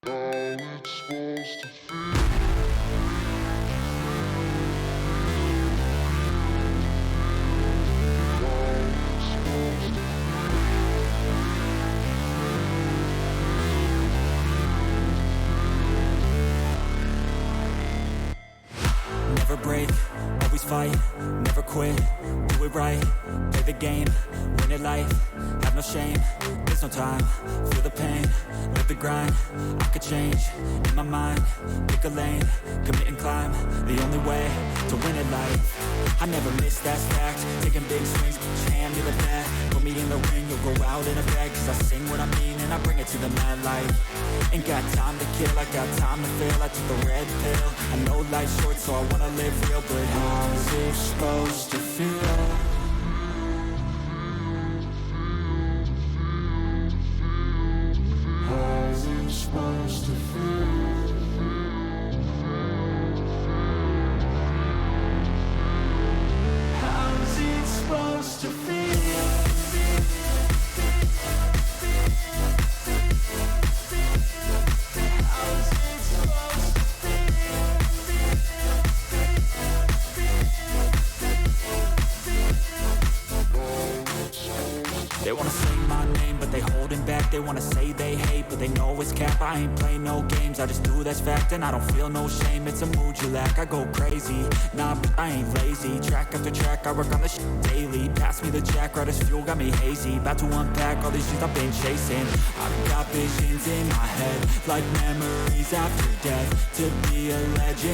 Never break, always fight, never quit, do it right, play the game, win it life, have no shame, there's no time, feel the pain, live the grind, I could change, in my mind, pick a lane, commit and climb, the only way to win it life. I never miss, that's fact, taking big swings, hand me the bat, put me in the ring, you'll go out in a bag, cause I sing what I mean and I bring it to the mad light. Ain't got time to kill, I got time to feel, I took the red pill, I know life's short so I wanna live real, but how's it supposed to feel? How's it supposed to feel? How's it supposed to feel? They wanna sing my name, but they holding back. They wanna say they hate, but they know it's cap. I ain't play no games, I just do that's fact. And I don't feel no shame, it's a mood you lack. I go crazy, nah, but I ain't lazy. Track after track, I work on the shit daily. Pass me the jack, right as fuel, got me hazy. About to unpack all these things I've been chasing. I've got visions in my head, like memories after death. To be a legend